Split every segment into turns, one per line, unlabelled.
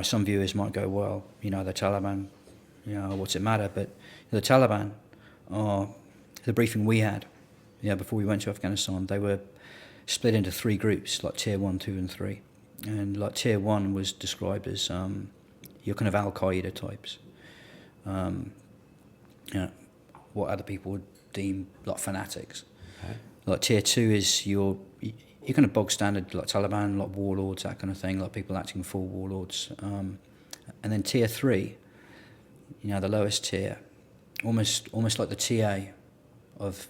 some viewers might go, well, the Taliban, what's it matter? But the Taliban are, the briefing we had, before we went to Afghanistan, they were split into three groups, like Tier 1, 2 and 3. And like Tier 1 was described as your kind of Al-Qaeda types. What other people would deem like fanatics. Okay. Like Tier 2 is your kind of bog standard, like Taliban, like warlords, that kind of thing, like people acting for warlords. And then Tier 3, the lowest tier, almost like the TA of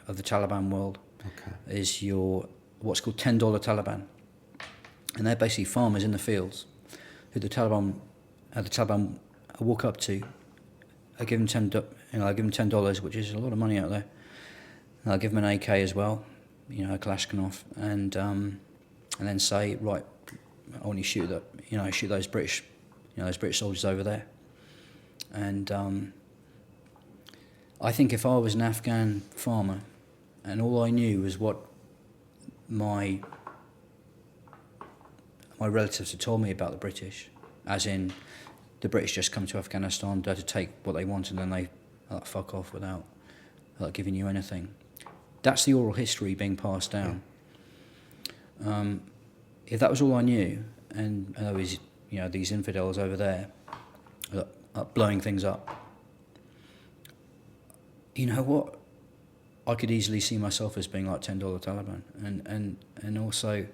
the Taliban world, is your what's called $10 Taliban, and they're basically farmers in the fields who the Taliban walk up to. I give them $10, which is a lot of money out there. And I'll give them an AK as well, a Kalashnikov, and then say, right, I want you to shoot those British soldiers over there. And I think if I was an Afghan farmer, and all I knew was what my relatives had told me about the British, as in the British just come to Afghanistan, they're to take what they want, and then they fuck off without giving you anything. That's the oral history being passed down. Yeah. If that was all I knew, and there was these infidels over there blowing things up, you know what? I could easily see myself as being like $10 Taliban, and also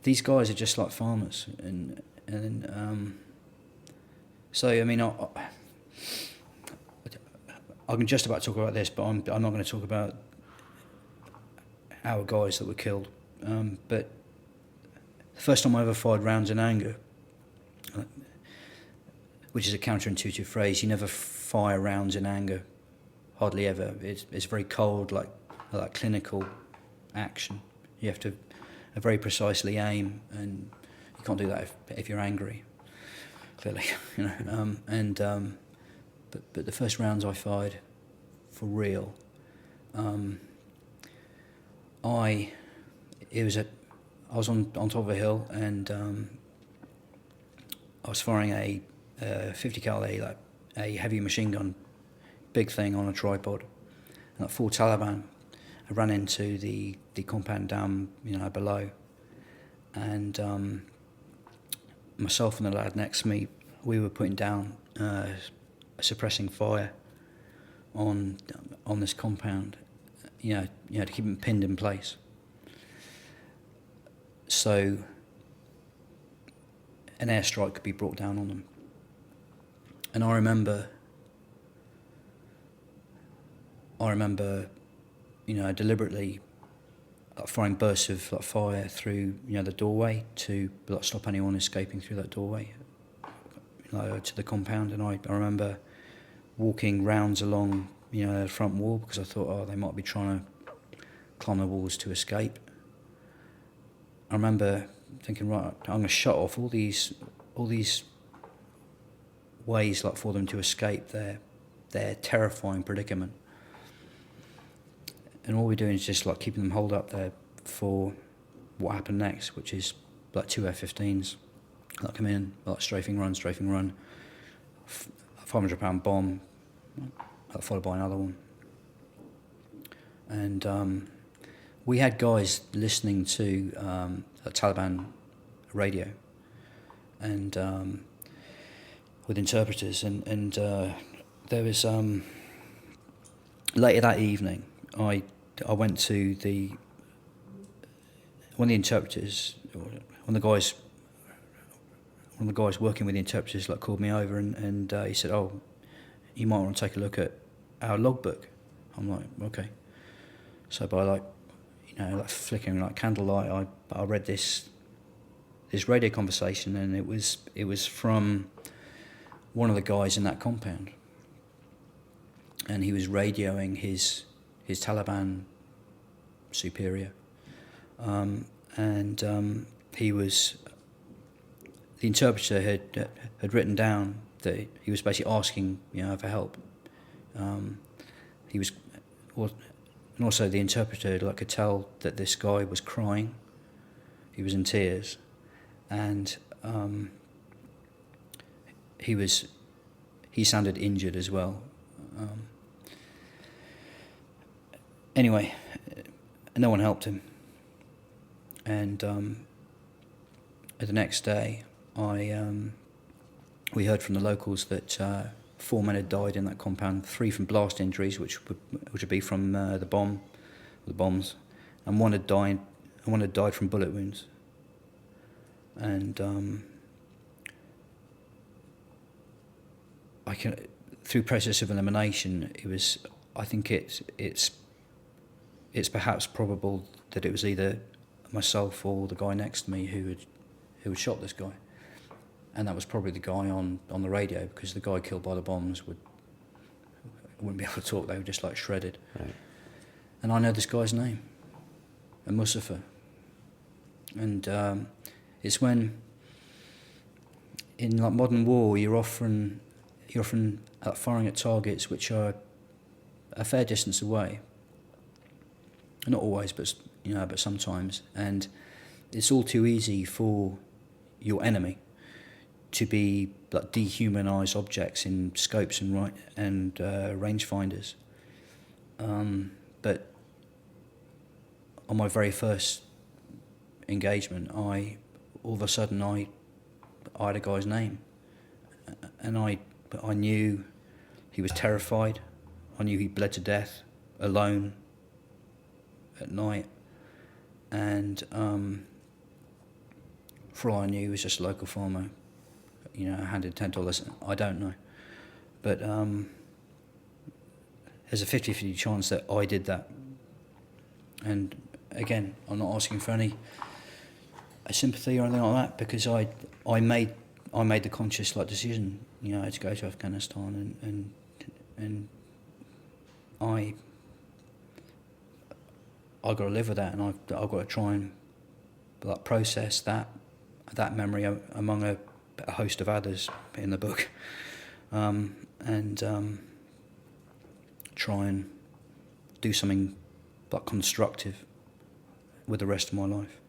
these guys are just like farmers, and so I mean I can just about talk about this, but I'm not going to talk about our guys that were killed. But the first time I ever fired rounds in anger, which is a counterintuitive phrase, you never fire rounds in anger. Hardly ever. It's very cold, like clinical action. You have to very precisely aim, and you can't do that if you're angry. Clearly, but the first rounds I fired, for real, I was on top of a hill, and I was firing a 50 caliber, like a heavy machine gun, big thing on a tripod, and like 4 Taliban. I ran into the compound down below, and myself and the lad next to me, we were putting down suppressing fire on this compound, to keep them pinned in place. So an airstrike could be brought down on them. And I remember, deliberately firing bursts of fire through, the doorway to stop anyone escaping through that doorway, to the compound. And I remember walking rounds along, the front wall, because I thought, they might be trying to climb the walls to escape. I remember thinking, right, I'm going to shut off all these ways for them to escape their terrifying predicament. And all we're doing is just keeping them holed up there for what happened next, which is 2 F-15s come in, strafing run, 500-pound bomb, followed by another one. And we had guys listening to Taliban radio, and with interpreters, and there was later that evening, I went to one of the interpreters, one of the guys working with the interpreters called me over, and he said, "Oh, you might want to take a look at our logbook." I'm like, okay. So by flickering candlelight, I read this radio conversation, and it was from one of the guys in that compound, and he was radioing his Taliban superior, and the interpreter had written down that he was basically asking for help. And also the interpreter could tell that this guy was crying. He was in tears, and he sounded injured as well. Anyway, no one helped him, and the next day, we heard from the locals that 4 men had died in that compound, 3 from blast injuries, which would be from the bombs, and one had died from bullet wounds. And through process of elimination, I think it's perhaps probable that it was either myself or the guy next to me who had shot this guy, and that was probably the guy on the radio, because the guy killed by the bombs wouldn't be able to talk. They were just like shredded.
Right.
And I know this guy's name, Mustafa. And it's when in like modern war you're often firing at targets which are a fair distance away. Not always, but sometimes, and it's all too easy for your enemy to be like dehumanized objects in scopes and rangefinders. But on my very first engagement, all of a sudden I had a guy's name, and I knew he was terrified. I knew he bled to death alone at night, and for all I knew, he was just a local farmer, handed $10. I don't know, but there's a 50-50 chance that I did that. And again, I'm not asking for any sympathy or anything like that, because I made the conscious decision, to go to Afghanistan, and I got to live with that, and I've got to try and process that memory among a host of others in the book, and try and do something constructive with the rest of my life.